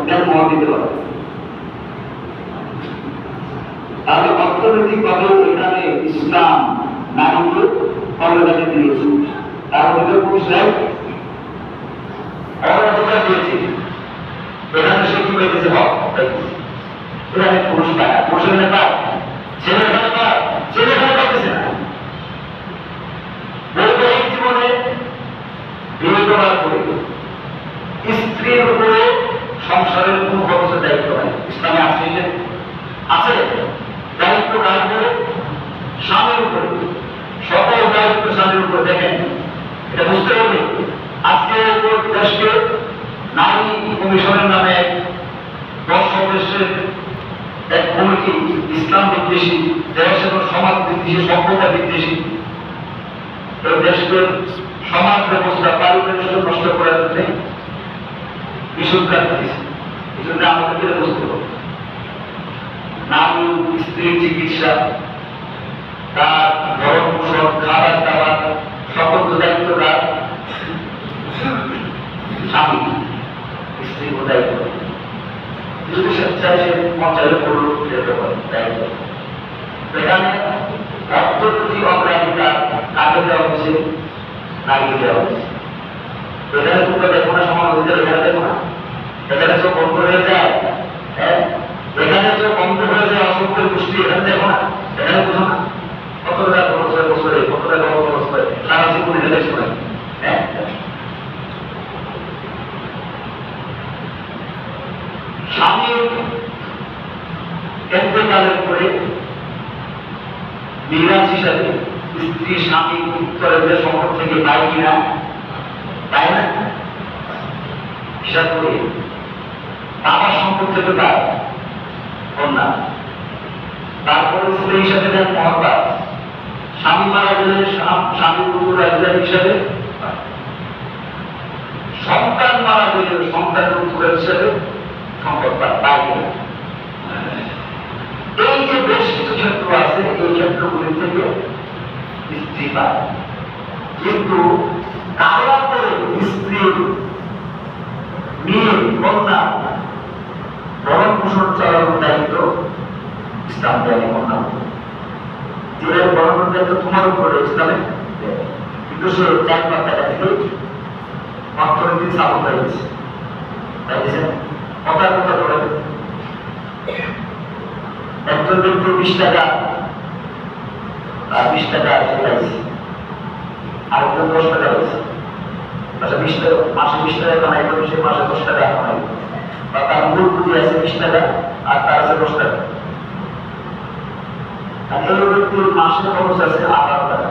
জ্ঞান মহা দিতে পারে। তাহলে অর্থনৈতিকভাবে এখানে ইসলাম নারীকে অগ্রাধিকার দিয়েছে, তার মধ্যে পুরুষরাই অগ্রাধিকার দিয়েছে। এখানে সে কি পেয়েছে? হক পেয়েছে। এখানে পুরুষ পায় না, পুরুষ এখানে পায়, ছেলে এখানে পায়, ছেলে এখানে পাইতেছে না। বৈবাহিক জীবনে বিয়ে করার পরে স্ত্রীর উপরে সংসারের কোন খরচের দায়িত্ব হয় ইসলামে আছে? আছে। দায়িত্ব কার উপরে? স্বামীর উপরে। সকল দায়িত্ব স্বামীর উপরে। দেখেন, এটা বুঝতে হবে। আজকে দেশকে নারী কমিশনের নামে 10 সদস্যের এক কমিটি ইসলাম বিদ্বেষী, দেশ এবং সমাজ বিদ্বেষী, সভ্যতা বিদ্বেষী, এই দেশকে সমাজ ব্যবস্থা পারিপার্শ্বিক নষ্ট করার জন্য বিশুদ্ধার দিয়েছে। এই জন্য আমাদেরকে বুঝতে হবে নারী স্ত্রীর চিকিৎসা, তার ভরণ পোষণ, খাবার দাবার সকল দায়িত্ব তার স্বামী, স্ত্রীর দায়িত্ব। যদি স্বেচ্ছায় সে পঞ্চায়েত করলো যেতে পারে দায়িত্ব। এখানে অর্থনৈতিক অগ্রাধিকার কাকে দেওয়া হচ্ছে? নারীকে দেওয়া হচ্ছে। এখানে তোমরা দেখো না সমান অধিকার, এখানে দেখো না, এখানে সব বন্ধ হয়ে যায়। হ্যাঁ, এখানে তো বন্ধ হয়ে যায় অসংখ্য গোষ্ঠী, এখানে দেখো না, এখানে বুঝো না কত টাকা খরচ হয় বছরে, কত টাকা খরচ হয় সারা জীবন এখানে শোনায়। হ্যাঁ, স্বামীর ইন্তেকালের পরে মিরাজ হিসাবে স্ত্রী স্বামী উত্তরাধিকার সম্পদ থেকে পায় কিনা? পায় না। হিসাব করে বাবার সম্পদ থেকে পায় কন্যা। তারপরে স্ত্রী হিসাবে দেন মহাপাত। স্বামী মারা গেলে স্বামীর উত্তরাধিকার হিসাবে, সন্তান মারা গেলে সন্তানের উত্তরাধিকার হিসাবে সম্পদ পায় কিনা? এই যে বেশ কিছু ক্ষেত্র আছে, এই ক্ষেত্রগুলি থেকে স্ত্রী পায়। কিন্তু তারপরে স্ত্রীর মেয়ে কন্যা ভরণ পোষণ চালানোর দায়িত্ব ইসলাম দেয়। কন্যা যে ভরণ দায়িত্ব তোমার উপরে ইসলামে, কিন্তু সে 4 পাতা থেকে অর্থনৈতিক সাপোর্ট হয়েছে। তাইছেন কথা কথা করে একজন ব্যক্তি 20 টাকা আর 20 টাকা পাইছে, আরেকজন 10 টাকা পাইছে। আচ্ছা 20 টাকা মাসে 20 টাকা কামাই করে, সে মাসে 10 টাকা কামাই, বা তার মূল পুঁজি আছে 20 টাকা আর তার আছে 10 টাকা। আর এই ব্যক্তির মাসে খরচ আছে 18 টাকা,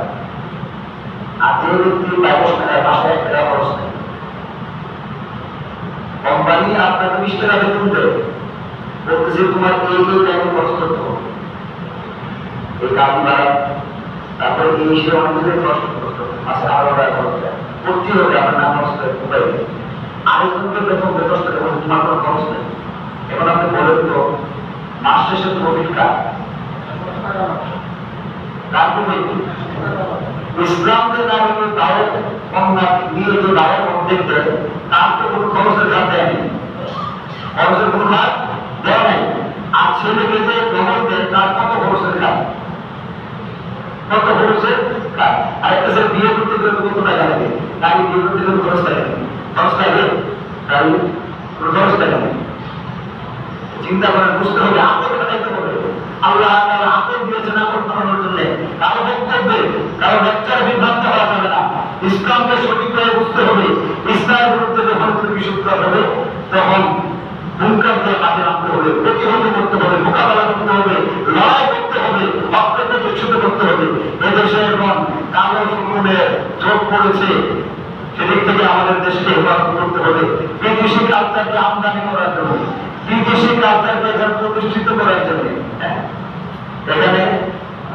আর যে ব্যক্তি 22 টাকা মাসে 1 টাকা খরচ নেই। কোম্পানি আপনাকে 20 টাকা বেতন দেবে, বলতেছে তোমার এই টাইমে খরচ করতে হবে, এই গাড়ি ভাড়া, তারপরে এই হিসেবে অনেক কিছু খরচ করতে হবে, মাসে 18 টাকা খরচ করতে হবে, আপনার নাম খরচ করে উপায় নেই। আরেকজনকে বেতন 10 টাকা, তোমার কোনো খরচ নেই। এখন আপনি বলেন তো মাস শেষে প্রফিট কার? ইসলাম যে নারীকে তাও কন্যা নিয়ে যে দায়ের অর্ধেক দেয়, তার তো কোনো খরচের খাত দেয়নি, খরচের কোনো খাত দেওয়া নেই। আর ছেলেকে যে খবর দেয় তার কত খরচের খাত, কত খরচের খাত। আর একটা ছেলে বিয়ে করতে গেলে কত টাকা লাগে? গাড়ি বিয়ে করতে গেলে খরচ লাগে, খরচ লাগে, গাড়ি খরচ লাগে। চিন্তা করেন, বুঝতে হবে আকলটা দেখতে হবে। আল্লাহ তাআলা আকল দিয়েছেন আকল বানানোর জন্য। কারো বক্তব্যে, কারো লেকচারে বিভ্রান্ত হওয়া যাবে না। ইসলামকে সঠিকভাবে বুঝতে হবে। ইসলামের বিরুদ্ধে যখন কোনো বিশুদ্ধ হবে, তখন মুনকার দিয়ে কাজে নামতে হবে, প্রতিহত করতে হবে, মোকাবেলা করতে হবে, লড়াই করতে হবে, হককে প্রতিষ্ঠিত করতে হবে। এদেশে এখন কালো শকুনের যোগ পড়েছে, সেদিক থেকে আমাদের দেশকে হেফাজত করতে হবে। বিদেশি কালচারকে আমদানি করার জন্য, বিদেশি কালচারকে এখানে প্রতিষ্ঠিত করার জন্য এখানে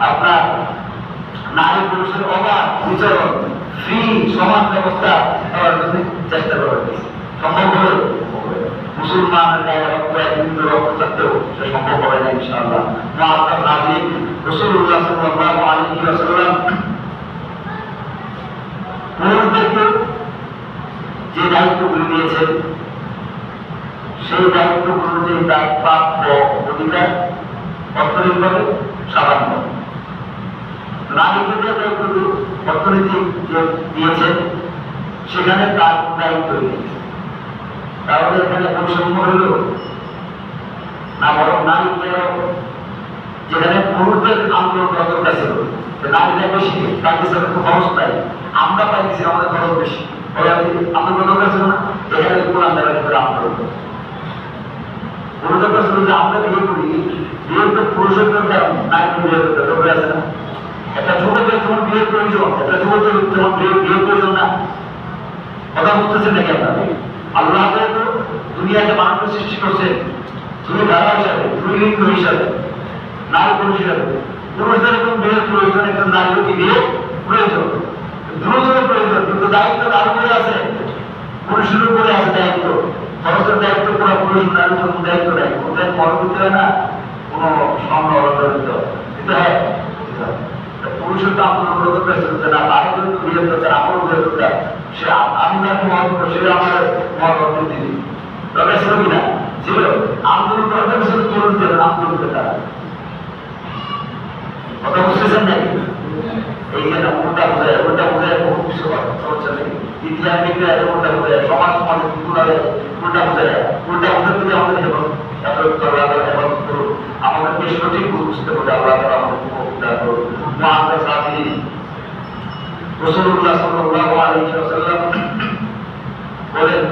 আপনার নারী পুরুষের অবাধ বিচরণ, ফ্রি সমাজ ব্যবস্থা করার জন্য চেষ্টা করা হয়েছে। সম্ভব হলে মুসলমানের গায়ে রক্ত বিভিন্ন রক্ত থাকতেও সে সম্ভব হবে না ইনশাআল্লাহ। রাসূলুল্লাহ সাল্লাল্লাহু আলাইহি ওয়াসাল্লাম পুরুষদেরকে যে দায়িত্বগুলি দিয়েছেন সেই দায়িত্ব অনুযায়ী তার প্রাপ্য অধিকার অর্থনৈতিকভাবে সামান্য নারীকে যে দায়িত্ব অর্থনৈতিক যে দিয়েছেন সেখানে তার দায়িত্ব নেই। তাহলে এখানে বৈষম্য হইল না, বরং নারীকে যেখানে পুরুষদের আন্দোলন করা দরকার ছিল, নারীরা বেশি পাইতেছে খুব অবস্থায়, আমরা পাইতেছি আমাদের খরচ বেশি, আন্দোলন দরকার ছিল না, এখানে কোন আন্দোলন দরকার ছিল যে আমরা বিয়ে করি, বিয়ে তো পুরুষের দরকার, নারীকে বিয়ে করতে দরকার আছে না। একটা যুবকের যেমন বিয়ের প্রয়োজন, একটা যুবকের যেমন বিয়ের প্রয়োজন না, কথা বুঝতেছেন নাকি আপনারা? আল্লাহ দুনিয়াতে মানুষের সৃষ্টি করছে দুই ধারা হিসাবে, দুই লিঙ্গ হিসাবে, নারী পুরুষ হিসাবে। পুরুষদের একজন বিয়ের প্রয়োজন, একজন নারীর বিয়ে প্রয়োজন, দুজনের প্রয়োজন, কিন্তু দায়িত্ব কার উপরে আছে? পুরুষের উপরে আছে দায়িত্ব। খরচের দায়িত্ব পুরো পুরুষ, নারীর কোনো দায়িত্ব নেই। ওদের খরচ দিতে হয় না, কোনো স্বর্ণ দিতে হয়। পুরুষের তো আন্দোলন করে দরকার ছিল যে না, তার জন্য বিয়ের দরকার, আমারও বিয়ের দরকার, সে আমি তাকে মত করবো, সে আমার মত অর্থ দিবি দরকার ছিল কিনা? ছিল। আন্দোলন দরকার ছিল তরুণদের, আন্দোলন করে তারা কথা বুঝতেছেন নাকি? এই যে উল্টা বোঝায়, উল্টা বোঝায় বহু কিছু হচ্ছে নাকি? ইতিহাস বিজ্ঞান উল্টা বোঝায়, সমাজ সমাজে উল্টা বোঝায়, উল্টা বোঝার দিকে আমাদের হেফাজত করুন, আমাদেরকে সঠিক বুঝতে হবে। আল্লাহ তাআলা আমাদের উপকার করুন। মুআযযাজ সাহাবী রাসূলুল্লাহ সাল্লাল্লাহু আলাইহি ওয়াসাল্লাম বলেন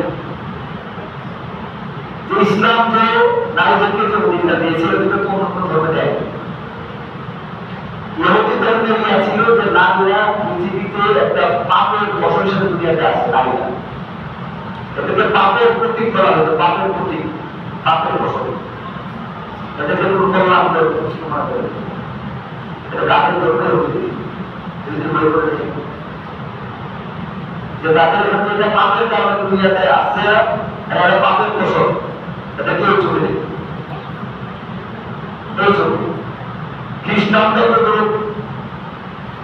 যে ইসলাম যে নারীদেরকে যে অধিকার দিয়েছিল এটা তো অন্য কোনো ধর্মে দেয়। ইহুদি ধর্মে ছিল যে নারীরা পৃথিবীতে একটা পাপের ফসল হিসেবে দুনিয়াতে আসছে। নারীরা এটাকে পাপের প্রতীক বলা হতো, পাপের প্রতীক, পাপের ফসল। এটাকে করলাম মুসলমান করে, এটা তাদের ধর্মে হচ্ছে যে তাদের ক্ষেত্রে এটা পাপের কারণে দুনিয়াতে আসছে, এটা পাপের ফসল। এটা কেউ ছবি নেই, কেউ ছবি। খ্রিস্টানদের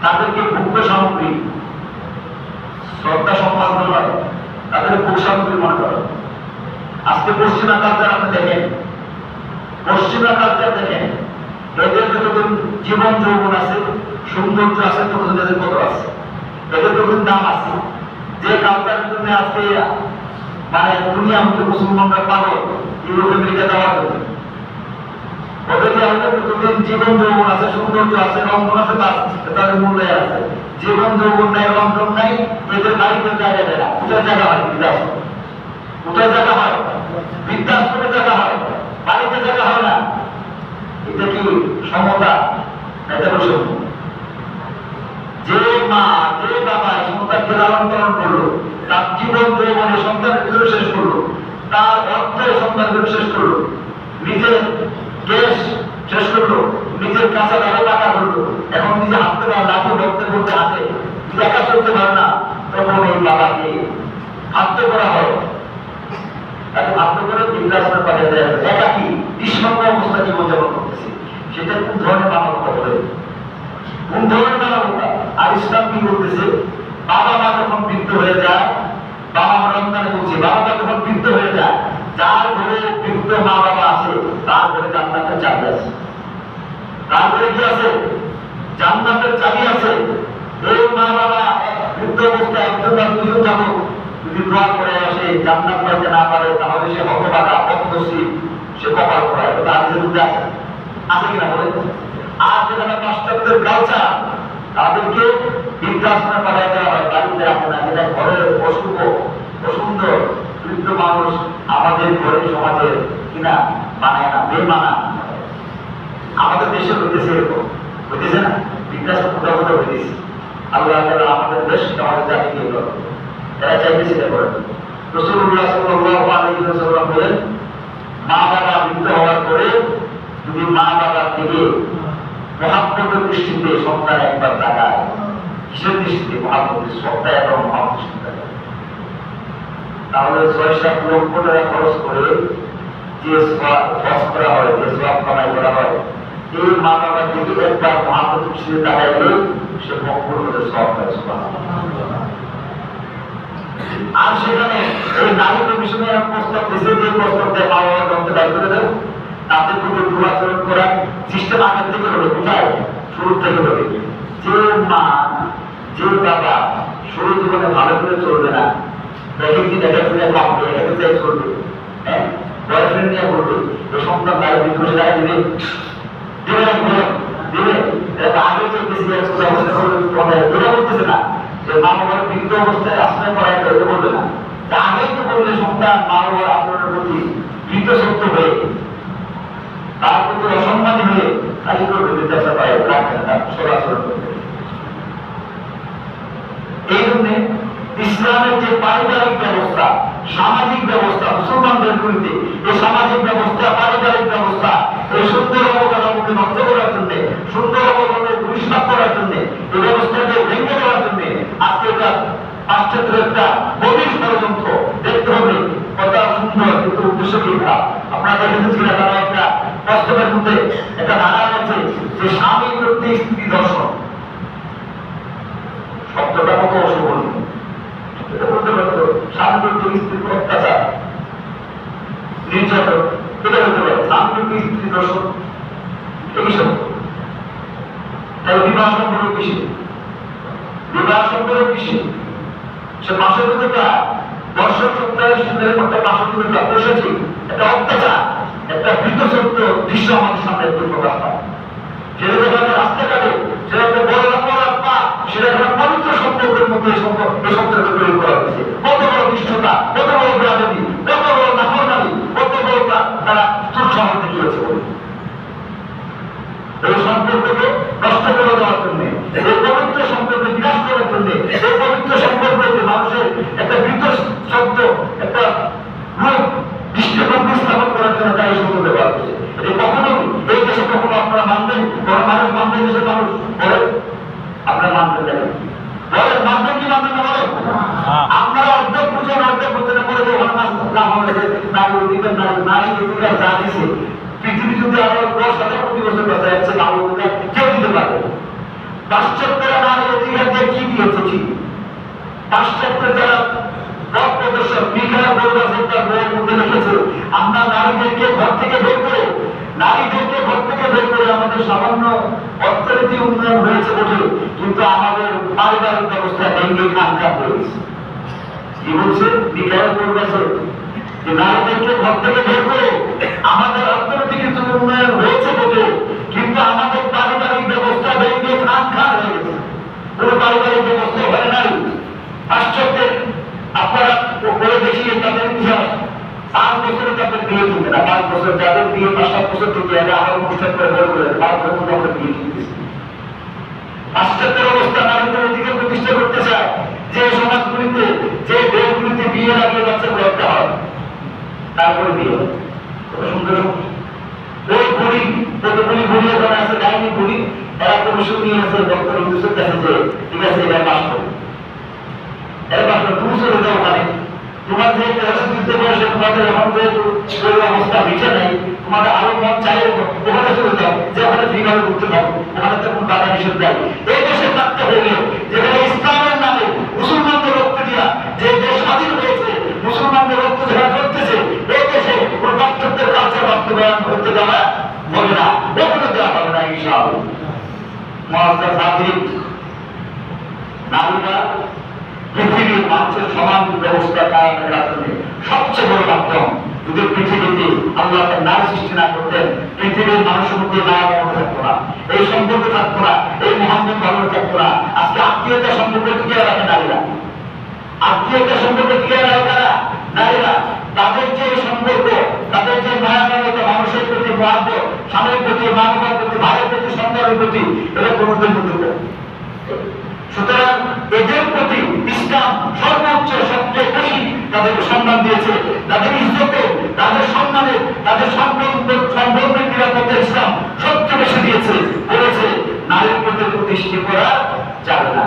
তাদেরকে ভোগ্য সামগ্রী, শ্রদ্ধা সম্মান নয়, তাদের ভোগ সামগ্রী মনে করে। আজকে পশ্চিমা কালচার আপনি দেখেন, পশ্চিমা কালচার দেখেন, এদের যতদিন জীবন যৌবন আছে, সৌন্দর্য আছে, ততদিন এদের কত আছে, এদের ততদিন দাম আছে। যে কালচারের জন্য আজকে মানে দুনিয়া মধ্যে মুসলমানরা পাগল ইউরোপ আমেরিকা যাওয়ার জন্য, ওদেরকে আমাদের যতদিন জীবন যৌবন আছে, সৌন্দর্য আছে, রন্ধন আছে, তাদের মূল্য আছে। জীবন যৌবন নাই, রন্ধন নাই, এদের বাড়িতে জায়গা দেয় না। কোথায় জায়গা হয়? বৃদ্ধাশ্রম। কোথায় জায়গা হয়? বৃদ্ধাশ্রমে জায়গা হয়, বাড়িতে জায়গা হয় না। এটা কি সমতা? এটা বৈষম্য। যে মা, যে বাবা সন্তানকে লালন পালন করলো, তার জীবন যৌবনে সন্তানের ভিতরে শেষ করলো, তার অর্থে সন্তানের শেষ করলো, নিজের দেশ শেষ করলো, নিজের কাছে গাড়ি টাকা করলো, এখন নিজে হাঁটতে পারে, লাঠি ধরতে করতে হাঁটে, একা চলতে পারে না, তখন এই বাবাকে হাঁটতে করা হয়, তাকে হাঁটতে করে বৃদ্ধাশ্রমে পাঠিয়ে দেওয়া হয়। একাকি নিঃসঙ্গ অবস্থা জীবনযাপন করতেছে। সেটা কোন ধরনের মানবতা বলে? কোন ধরনের মানবতা? আর ইসলাম কি বলতেছে? বাবা মা যখন বৃদ্ধ হয়ে যায়, বাবা মা রমজানে বলছে, বাবা মা যখন বৃদ্ধ হয়ে যায়, যার ঘরে বৃদ্ধ মা বাবা আছে তার ঘরে জান্নাতের চাবি আছে। তার ঘরে কি আছে? জান্নাতের চাবি আছে। এই মা বাবা বৃদ্ধ অবস্থায় একজন বা দুজন যাবো যদি দোয়া করে আসে, জান্নাত পাইতে না পারে, তাহলে সে হতভাগা, অপদশী, সে কপাল করায়। তার বিরুদ্ধে আছে, আছে কিনা বলে? আর যেখানে পাশ্চাত্যের কালচার, তাদেরকে বৃদ্ধাশ্রমে পাঠিয়ে দেওয়া হয়, বাড়িতে রাখে না। যেটা ঘরের অশুভ, অসুন্দর বৃদ্ধ মানুষ আমাদের ঘরে সমাজের কিনা বানায় না, বেমানা। আমাদের দেশে হইতেছে এরকম, হইতেছে না? বৃদ্ধাশ্রম কোথাও কোথাও হইতেছে। আল্লাহ তাআলা আমাদের দেশ, আমাদের জাতিকে এরা চাইতেছে এটা করেন। রাসূলুল্লাহ সাল্লাল্লাহু আলাইহি ওয়াসাল্লাম বলেন, মা বাবা বৃদ্ধ হওয়ার পরে যদি মা বাবার দিকে মহাব্বতের দৃষ্টিতে সন্তান একবার তাকায়, কিসের দৃষ্টিতে? মহাব্বতের, শ্রদ্ধা এবং মহাব্বতের দৃষ্টিতে, তাহলে ৬-৭ লক্ষ টাকা খরচ করে যে খরচ করা হয়, যে সওয়াব কামাই করা হয়, এই মা বাবার দিকে একবার মহাব্বতের দৃষ্টিতে তাকাইলে সে মকবুল হতে সওয়াব পায়। সুবহানাল্লাহ। আর সেখানে এই নারী কমিশনের প্রস্তাব দিয়েছে যে প্রস্তাবটা পাওয়া করতে দায়ী করে দেব, তাদের প্রতি দুরাচরণ করার সিস্টেম আগের থেকে হবে। কোথায়? শুরু থেকে হবে। যে মা যে বাবা শুরু জীবনে ভালো করে চলবে না, একদিন একটা ছেলে ভাববে একটা চাই চলবে, হ্যাঁ বয়ফ্রেন্ড নিয়ে বলবে এই সন্তান তারা 20 বছর টাকা দিবে দিবে না, দিবে আগে চলতেছি এটা বলতেছে না যে মা বাবার বৃদ্ধ অবস্থায় আশ্রয় করা এটা বলবে না। আগে তো বললে সন্তান মা বাবার আচরণের প্রতি বৃদ্ধ সত্য হয়ে তার প্রতি অসম্মানী হয়ে খালি করবে বিদ্যাসা পায় রাখবেন না সরাসরি করবে। এই জন্য ইসলামের যে পারিবারিক ব্যবস্থা, সামাজিক ব্যবস্থা মুসলমানদের বিরুদ্ধে এই সামাজিক ব্যবস্থা, পারিবারিক ব্যবস্থা এই সুন্দর অবকাঠামোকে নষ্ট করার জন্য, সুন্দর অবকাঠামোকে পরিষ্কার করার জন্য, এই ব্যবস্থাকে ভেঙে দেওয়ার জন্য আজকে এটা পাশ্চাত্যের একটা গভীর ষড়যন্ত্র। দেখতে হবে কথা সুন্দর কিন্তু উদ্দেশ্য কি খারাপ। আপনারা দেখেছিলেন তারা একটা বাস্তবের মধ্যে একটা ধারা আছে যে স্বামী প্রতি স্ত্রী দর্শন শব্দটা কত অশুভনীয়। এটা বলতে পারতো স্বামী প্রতি স্ত্রীর অত্যাচার, নির্যাতন, এটা বলতে পারো স্বামী প্রতি স্ত্রী দর্শন এই শব্দ। তাই বিবাহ সম্পর্ক কিসে? বিবাহ সম্পর্ক কিসে? সে পাশবিকতা দর্শক সপ্তাহের সুন্দর একটা পাশবিকতা বসেছি, একটা অত্যাচার, একটা বৃদ্ধসত্য দৃশ্য আমাদের সামনে একটু প্রকাশ পায়। সেটা যখন রাস্তাঘাটে সেটা একটা বড় অপরাধ বা সেটা একটা পবিত্র সম্পর্কের মধ্যে এই সম্পর্ক প্রয়োগ করা হয়েছে। কত বড় নিষ্ঠতা, কত বড় ব্রাজনী, কত বড় নাফরমানি, কত বড় তারা দুঃসাহতে চলেছে বলে এই সম্পর্ককে নষ্ট করে দেওয়ার জন্য, এই পবিত্র সম্পর্কে বিনাশ করার জন্য, এই পবিত্র সম্পর্কে মানুষের একটা বৃদ্ধ শব্দ, একটা রূপ দৃষ্টিভঙ্গি স্থাপন করার জন্য তাই এই শব্দ ব্যবহার করছে। এই কখনো এই দেশে কখনো আপনারা মানবেন? কোন মানুষ মানবেন? দেশের মানুষ বলেন আপনারা মানবেন না, বলেন মানবেন কি মানবেন না? বলেন আপনারা অর্ধেক বুঝেন, অর্ধেক বুঝতে পরে যে নারী অধিকার, নারী অধিকার যা দিছে পৃথিবী যদি আরো 10,000 কোটি বছর বাঁচা যাচ্ছে নারী অধিকার কেউ দিতে পারবে। পাশ্চাত্যেরা নারী অধিকার দিয়ে কি দিয়েছে? কি পাশ্চাত্যের যারা পথ প্রদর্শক মিখাইল গোলবাসের তার বইয়ের মধ্যে লিখেছে আমরা নারীদেরকে ঘর থেকে বের করে, নারীদেরকে ঘর থেকে বের করে আমাদের সামান্য অর্থনীতি উন্নয়ন হয়েছে বটে, কিন্তু আমাদের পারিবারিক ব্যবস্থা ভেঙে খানখান হয়েছে। কি বলছে মিখাইল গোলবাসের? যে নারীদেরকে ঘর থেকে বের করে আমাদের অর্থনৈতিক উন্নয়ন হয়েছে বটে, কিন্তু আমাদের পারিবারিক ব্যবস্থা ভেঙে খানখান হয়ে গেছে। কোন পারিবারিক ব্যবস্থা হয় নাই। পাশ্চাত্যের আপনারা করে দেখিয়ে তাদের ইতিহাস 5 বছরে তাদের বিয়ে তুলবে না, 5 বছর যাদের বিয়ে 5-7 বছর থেকে আবার অনুষ্ঠান করে বড় করে 5 বছর মধ্যে আমরা বিয়ে তুলতেছি। পাশ্চাত্যের অবস্থা নারীদের অধিকার প্রতিষ্ঠা করতে চায় যে সমাজগুলিতে, যে দেশগুলিতে বিয়ে লাগিয়ে বাচ্চা করতে হয়, তারপরে বিয়ে হয়। কত সুন্দর ওই বুড়ি, কতগুলি বুড়ি এখন আছে গাইনি বুড়ি, এরা কমিশন নিয়ে আছে ডক্টর ইউসুফের কাছে যে ঠিক আছে এবার পাস করবে, এরা পাস করবে, তুমি চলে যাও ওখানে। তোমার যে দিতে বয়সে তোমাদের এখন যেহেতু ওই অবস্থা মিটে নাই, তোমাদের আরো মন চাই ওখানে চলে যাও, যে ওখানে ফ্রিভাবে ঘুরতে পারো, ওখানে তো কোনো বাধা নিষেধ দেয়। এই দেশে থাকতে হলে যেখানে ইসলামের নামে মুসলমানদের রক্ত দিয়া যে দেশ স্বাধীন হয়েছে, মুসলমানদের রক্ত যারা করতেছে, এই দেশে কোনো পাশ্চাত্যের কালচার বাস্তবায়ন করতে দেওয়া হবে না, ওখানে দেওয়া হবে না ইনশাআল্লাহ। মহাজা সাহিব নারীরা পৃথিবীর মানুষের সমান ব্যবস্থা কায়েমের জন্য সবচেয়ে বড় মাধ্যম। যদি পৃথিবীতে আল্লাহ তার নারী সৃষ্টি না করতেন, পৃথিবীর মানুষের মধ্যে নারী থাকতো না, এই সম্পর্ক থাকতো না, এই মোহাম্মদ ভালো থাকতো না। আজকে আত্মীয়তা সম্পর্কে টিকে রাখে নারীরা, আত্মীয়তা সম্পর্কে টিকে রাখে তারা নারীরা। তাদের যে সম্পর্ক, তাদের যে মায়া মমতা, মানুষের প্রতি মহাব্বত, স্বামীর প্রতি, মানবের প্রতি, ভাইয়ের প্রতি, সন্তানের প্রতি, এটা পুরুষদের মধ্যে। সুতরাং এদের প্রতি ইসলাম সর্বোচ্চ সবচেয়ে বেশি তাদেরকে সম্মান দিয়েছে, তাদের ইজ্জতে, তাদের সম্মানে, তাদের সম্পর্কের নিরাপত্তা ইসলাম সবচেয়ে বেশি দিয়েছে। বলেছে নারীর প্রতি প্রতিষ্ঠিত করা যাবে না,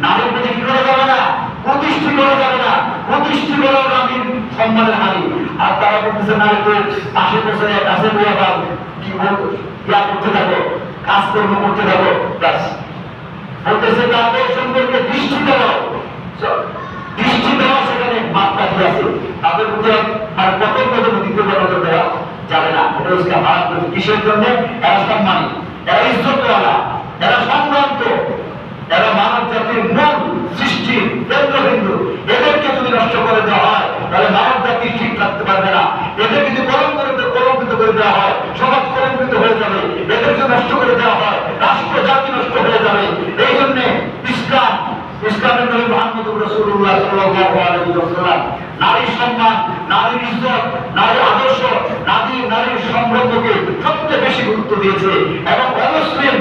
নারীর প্রতি কি করা যাবে না, প্রতিষ্ঠিত করা যাবে না, প্রতিষ্ঠিত করা নারীর সম্মানের হানি। আর তারা বলতেছে নারীকে পাশে বসে কাছে বইয়া বা কি ইয়া করতে থাকো, কাজকর্ম করতে থাকো, ব্যাস বলতেছে তাদের সম্পর্কে দৃষ্টি দেওয়া। দৃষ্টি দেওয়া সেখানে মাত্রা ঠিক আছে, তাদের মধ্যে আর প্রথম দ্বিতীয় নজর দেওয়া যাবে না। এটা হচ্ছে ভারত কিসের জন্য? এরা সম্মানী, এরা ইজ্জতওয়ালা, এরা সম্ভ্রান্ত, এরা মানব জাতির মূল সৃষ্টি কেন্দ্রবিন্দু। এদেরকে যদি নষ্ট করে দেওয়া হয় তাহলে মানব জাতি ঠিক থাকতে পারবে না। এদের যদি কলঙ্কিত করে দেওয়া হয়, সমাজ কলঙ্কিত হয়ে যাবে। এদেরকে নষ্ট করে দেওয়া হয়, রাষ্ট্র জাতি নষ্ট হয়ে যাবে। এই জন্য ইসলামের নবী মুহাম্মদ রাসূলুল্লাহ সাল্লাল্লাহু আলাইহি ওয়াসাল্লাম নারীর সম্মান, নারীর ইজ্জত, নারীর আদর্শ, নারীর সম্পর্ককে সবচেয়ে বেশি গুরুত্ব দিয়েছে। এবং অমুসলিম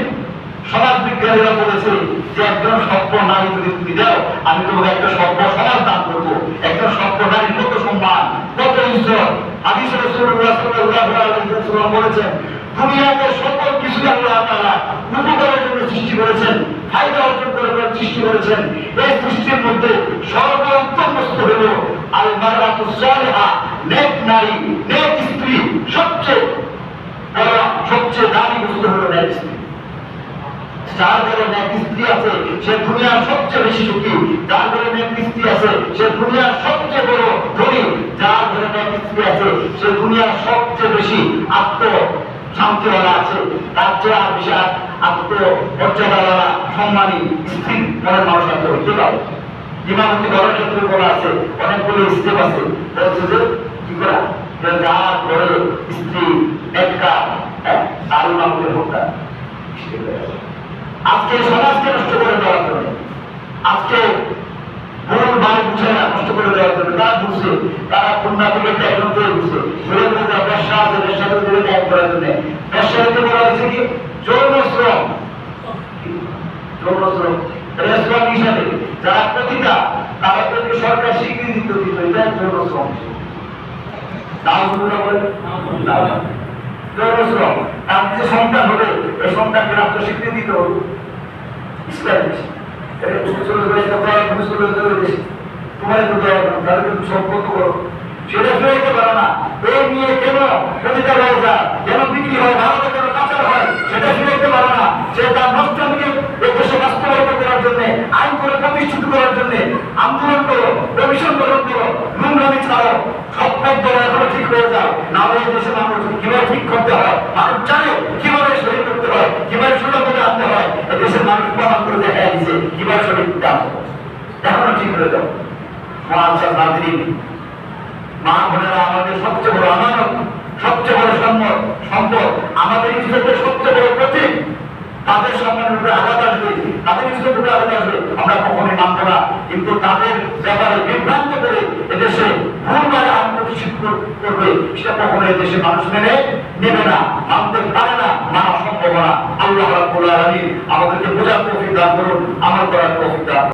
সমাজ বিজ্ঞানীরা বলেছে যে একজন সভ্য নারী যদি তুমি দাও, আমি তোমাকে একটা সভ্য সমাজ দান করবো। একজন সভ্য নারীর কত সম্মান, কত ইজ্জত। হাদিসে রাসূলুল্লাহ সাল্লাল্লাহু আলাইহি ওয়াসাল্লাম বলেছেন, দুনিয়াতে সকল কিছু আল্লাহ তাআলা উপকারের জন্য সৃষ্টি করেছেন, ফায়দা অর্জন করার জন্য সৃষ্টি করেছেন। এই সৃষ্টির মধ্যে সর্বোত্তম বস্তু হলো আল মারআতু সালিহা, নেক নারী, নেক স্ত্রী। সবচেয়ে দামি বস্তু হলো নেক স্ত্রী। যার ঘরে নেক স্ত্রী আছে সে দুনিয়ার সবচেয়ে বেশি সুখী। যার ঘরে নেক স্ত্রী আছে সে দুনিয়ার সবচেয়ে বড় ধনী। যার ঘরে নেক স্ত্রী আছে সে দুনিয়ার সবচেয়ে বেশি শান্তিওয়ালা আছে। তার চেয়ে আর বেশি আত্মমর্যাদাওয়ালা সম্মানী স্ত্রী মনের মানুষ আনতে হইতে পারে। ইমামতি ঘরের ক্ষেত্রে বলা আছে, অনেকগুলো স্টেপ আছে। বলছে যে কি করা, যার ঘরে স্ত্রী একটা তার ইমামতি হোকটা। আজকে সমাজকে নষ্ট করে দেওয়ার জন্য, আজকে ভুল বাড়ি বুঝে না নষ্ট করে দেওয়ার জন্য তারা বুঝছে, তারা খুলনা থেকে এখন থেকে বুঝছে ব্যবসা আছে, ব্যবসা করে ত্যাগ করার জন্য। ব্যবসা হতে বলা হয়েছে কি যৌন শ্রম, রেস্টুরেন্ট হিসাবে যারা প্রতিটা তাদেরকে সরকার স্বীকৃতি দিত, এটা যৌন শ্রম। যৌন শ্রম তার যে সন্তান হবে এই সন্তানকে রাষ্ট্র স্বীকৃতি দিতে হবে। তোমার সম্পর্ক করো, সেটা ফেরতে পারো না। এই নিয়ে কেন কবিতা হয়ে যায়, কেন বিক্রি হয়, ভারতে কেন কাঁচার হয়, সেটা ফেরতে পারো না। সে তার নষ্টকে এই দেশে বাস্তবায়িত করার জন্য, আইন করে প্রতিষ্ঠিত করার জন্য আন্দোলন করো, কমিশন গঠন করো, নোংরামি ছাড়ো। সব পথ ধরে এখনো ঠিক হয়ে যাও। না হলে দেশে মানুষ কিভাবে ঠিক করতে হয়, মানুষ জানে কিভাবে শরীর করতে হয়, কিভাবে সোজা করে আনতে হয়। দেশের মানুষ প্রমাণ করে দেখা দিচ্ছে কিভাবে শরীর করতে আনতে হয়। এখনো ঠিক হয়ে যাও। মা বোনেরা আমাদের সবচেয়ে বড় আমানত, সবচেয়ে বড় সম্পদ, আমাদের ইজ্জতের সবচেয়ে বড় প্রতীক। তাদের সম্মানের উপরে আঘাত আসবে, তাদের ইজ্জতের উপরে আঘাত আসবে, আমরা কখনোই মানব না। কিন্তু তাদের ব্যাপারে বিভ্রান্ত করে এদেশে ভুলভাবে আত্মপ্রতিষ্ঠিত করবে, সেটা কখনো এদেশে মানুষ মেনে নেবে না, মানতে পারে না, মানা সম্ভব না। আল্লাহ রাব্বুল আলামিন আমাদেরকে বোঝার তৌফিক দান করুন, আমল করার তৌফিক দান।